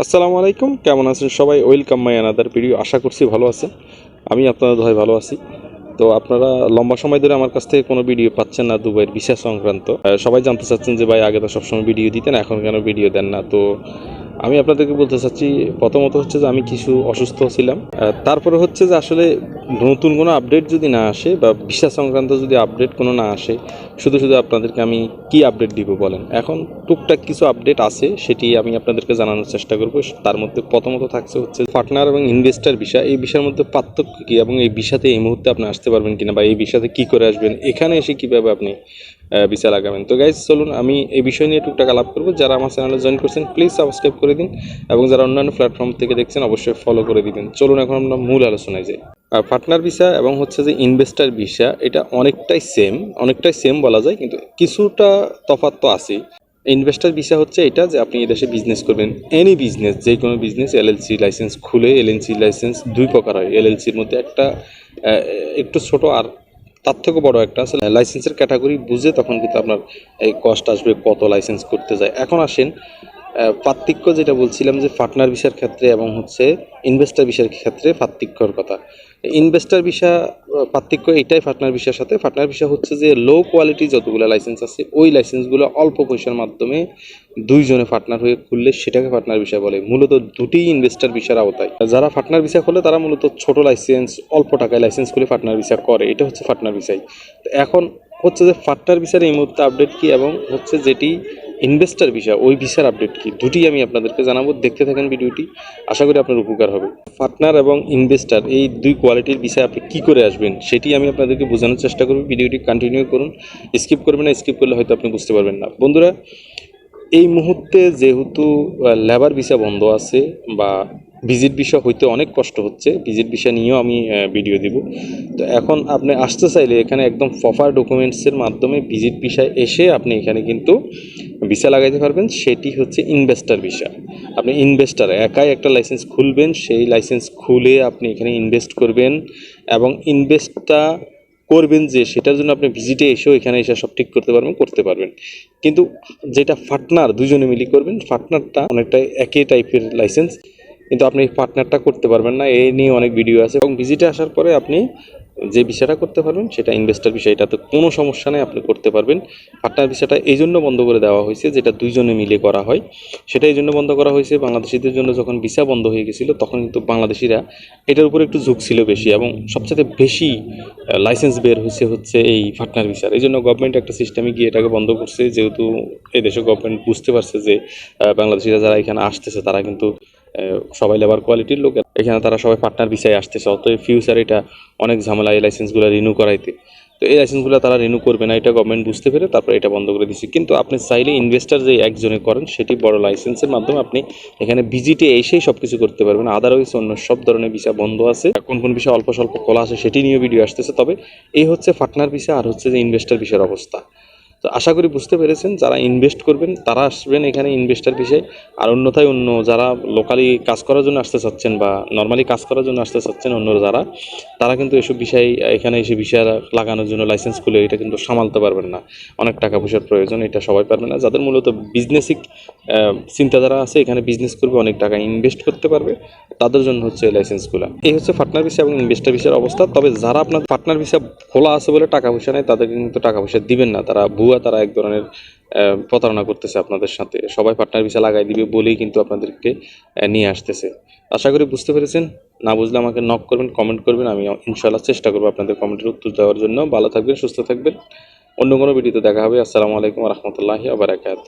আসসালামু আলাইকুম, কেমন আছেন সবাই? Welcome my another video. আশা করছি ভালো আছেন। আমি আপনাদের দোহায় ভালো আছি। তো আপনারা লম্বা সময় ধরে আমার কাছ থেকে কোনো ভিডিও পাচ্ছেন না দুবাইয়ের ভিসা সংক্রান্ত। সবাই জানতে চাচ্ছেন যে ভাই আগে তো সবসময় ভিডিও দিতেন, এখন কেন ভিডিও দেন না? তো আমি আপনাদেরকে বলতে চাচ্ছি, প্রথমত হচ্ছে যে আমি কিছু অসুস্থ ছিলাম। তারপরে হচ্ছে যে আসলে নতুন কোনো আপডেট যদি না আসে বা ভিসা সংক্রান্ত যদি আপডেট কোনো না আসে, শুধু শুধু আপনাদেরকে আমি কি আপডেট দিব বলেন? এখন টুকটাক কিছু আপডেট আছে, সেটি আমি আপনাদেরকে জানানোর চেষ্টা করব। তার মধ্যে প্রথমত থাকছে হচ্ছে পার্টনার এবং ইনভেস্টর ভিসা। এই ভিসার মধ্যে পার্থক্য কী এবং এই ভিসাতে এই মুহূর্তে আপনি আসতে পারবেন কিনা বা এই ভিসাতে কী করে আসবেন, এখানে এসে কীভাবে আপনি ভিসা লাগাবেন। তো গাইজ চলুন আমি এই বিষয় নিয়ে টুকটাক আলাপ করবো। যারা আমার চ্যানেলে জয়েন করছেন প্লিজ সাবস্ক্রাইব করে দিন এবং যারা অন্যান্য প্ল্যাটফর্ম থেকে দেখছেন অবশ্যই ফলো করে দিবেন। চলুন এখন আমরা মূল আলোচনায় যাই। পার্টনার ভিসা এবং হচ্ছে যে ইনভেস্টার ভিসা, এটা অনেকটাই সেম বলা যায়, কিন্তু কিছুটা তফাৎ তো আছেই। ইনভেস্টার ভিসা হচ্ছে এটা যে আপনি এই দেশে বিজনেস করবেন, এনি বিজনেস, যে কোনো বিজনেস, এলএলসি লাইসেন্স খুলে। এলএলসি লাইসেন্স দুই প্রকার হয়। এলএলসির মধ্যে একটা একটু ছোট, আর তার থেকে বড় একটা আছে। লাইসেন্সের ক্যাটাগরি বুঝে তখন কিন্তু আপনার এই কস্ট আসবে কত লাইসেন্স করতে যায়। এখন আসেন পার্থক্য যেটা বলছিলাম যে পার্টনার ভিসার ক্ষেত্রে এবং হচ্ছে ইনভেস্টার ভিসার ক্ষেত্রে পার্থক্যর কথা। ইনভেস্টার ভিসা পার্থক্য এটাই পার্টনার ভিসার সাথে। পার্টনার ভিসা হচ্ছে যে লো কোয়ালিটি যতগুলো লাইসেন্স আছে ওই লাইসেন্সগুলো অল্প পয়সার মাধ্যমে দুইজনে পার্টনার হয়ে খুললে সেটাকে পার্টনার ভিসা বলে। মূলত দুটিই ইনভেস্টার ভিসার আওতায়। যারা পার্টনার ভিসা খোলে তারা মূলত ছোট লাইসেন্স, অল্প টাকায় লাইসেন্স খুলে পার্টনার ভিসা করে। এটা হচ্ছে পার্টনার ভিসাই। এখন হচ্ছে যে পার্টনার ভিসার এই মুহূর্তে আপডেট কি এবং হচ্ছে যেটি ইনভেস্টার ভিসা ওই ভিসার আপডেট কি, দুটি আমি আপনাদেরকে জানাবো। দেখতে থাকেন ভিডিওটি, আশা করি আপনার উপকার হবে। পার্টনার এবং ইনভেস্টার এই দুই কোয়ালিটির ভিসায় আপনি কি করে আসবেন সেটি আমি আপনাদেরকে বোঝানোর চেষ্টা করব। ভিডিওটি কন্টিনিউ করুন, স্কিপ করবেন না। স্কিপ করলে হয়তো আপনি বুঝতে পারবেন না। বন্ধুরা, এই মুহূর্তে যেহেতু লেবার ভিসা বন্ধ আছে বা ভিজিট ভিসা হইতে অনেক কষ্ট হচ্ছে, ভিজিট ভিসা নিয়েও আমি ভিডিও দিব। তো এখন আপনি আসতে চাইলে এখানে একদম প্রপার ডকুমেন্টসের মাধ্যমে ভিজিট ভিসায় এসে আপনি এখানে কিন্তু ভিসা লাগাইতে পারবেন। সেটি হচ্ছে ইনভেস্টার ভিসা। আপনি ইনভেস্টার একাই একটা লাইসেন্স খুলবেন, সেই লাইসেন্স খুলে আপনি এখানে ইনভেস্ট করবেন এবং ইনভেস্টটা করবেন যে সেটার জন্য আপনি ভিজিটে এসেও এখানে এসে সব ঠিক করতে পারবেন। কিন্তু যেটা পার্টনার দুজনে মিলে করবেন, পার্টনারটা অনেকটা একই টাইপের লাইসেন্স, কিন্তু আপনি এই পার্টনারটা করতে পারবেন না। এই নিয়ে অনেক ভিডিও আছে। এবং ভিজিটে আসার পরে আপনি যে ভিসাটা করতে পারবেন সেটা ইনভেস্টার ভিসা, এটাতে কোনো সমস্যা নেই, আপনি করতে পারবেন। পার্টনার ভিসাটা এই জন্য বন্ধ করে দেওয়া হয়েছে, যেটা দুইজনে মিলে করা হয় সেটা এই জন্য বন্ধ করা হয়েছে। বাংলাদেশিদের জন্য যখন ভিসা বন্ধ হয়ে গেছিলো তখন কিন্তু বাংলাদেশিরা এটার উপরে একটু ঝুঁক ছিল বেশি, এবং সবচেয়ে বেশি লাইসেন্স বের হচ্ছে এই পার্টনার ভিসার। এই জন্য গভর্নমেন্ট একটা সিস্টেমে গিয়ে এটাকে বন্ধ করছে, যেহেতু এই দেশে গভর্নমেন্ট বুঝতে পারছে যে বাংলাদেশিরা যারা এখানে আসতেছে তারা কিন্তু সবাই লেবার কোয়ালিটির লোক, এখানে তারা সবাই পার্টনার ভিসায় আসতেছে। অতএব ফিউচার এটা অনেক ঝামেলা এই লাইসেন্সগুলো রিনিউ করাইতে। তো এই লাইসেন্সগুলো তারা রিনিউ করবে না, এটা গভর্নমেন্ট বুঝতে পেরে তারপরে এটা বন্ধ করে দিচ্ছে। কিন্তু আপনি চাইলে ইনভেস্টার যে একজনে করেন সেটি বড় লাইসেন্সের মাধ্যমে আপনি এখানে ভিজিটে এসেই সব কিছু করতে পারবেন। আদারওয়াইজ অন্য সব ধরনের ভিসা বন্ধ আছে। কোন কোন ভিসা অল্প স্বল্প খোলা আছে সেটি নিয়ে ভিডিও আসতেছে। তবে এই হচ্ছে পার্টনার ভিসা আর হচ্ছে যে ইনভেস্টার ভিসার অবস্থা। তো আশা করি বুঝতে পেরেছেন। যারা ইনভেস্ট করবেন তারা আসবেন এখানে ইনভেস্টার ভিসায়, আর অন্যথায় অন্য যারা লোকালি কাজ করার জন্য আসতে চাচ্ছেন বা নর্মালি কাজ করার জন্য আসতে চাচ্ছেন অন্য যারা, তারা কিন্তু এসব বিষয় এখানে এসে ভিসা লাগানোর জন্য লাইসেন্স খুলে এটা কিন্তু সামালতে পারবেন না। অনেক টাকা পয়সার প্রয়োজন, এটা সবাই পারবে না। যাদের মূলত বিজনেসিক চিন্তাধারা আছে, এখানে বিজনেস করবে, অনেক টাকা ইনভেস্ট করতে পারবে, তাদের জন্য হচ্ছে এই লাইসেন্সগুলো। এই হচ্ছে পার্টনার ভিসা এবং ইনভেস্টার ভিসার অবস্থা। তবে যারা আপনার পার্টনার ভিসা খোলা আছে বলে টাকা পয়সা নেই, তাদেরকে কিন্তু টাকা পয়সা দিবেন না। তারা এক ধরনের প্রতারণা করতেছে আপনাদের সাথে। সবাই পার্টনার ভিসা লাগাই দিবে বলেই কিন্তু আপনাদেরকে নিয়ে আসতেছে। আশা করি বুঝতে পেরেছেন। না বুঝলে আমাকে নক করবেন, কমেন্ট করবেন, আমি ইনশাআল্লাহ চেষ্টা করবো আপনাদের কমেন্টের উত্তর দেওয়ার জন্য। ভালো থাকবেন, সুস্থ থাকবেন। অন্য কোনো ভিডিওতে দেখা হবে। আসসালামু আলাইকুম ওয়া রাহমাতুল্লাহি ওয়া বারাকাতুহু।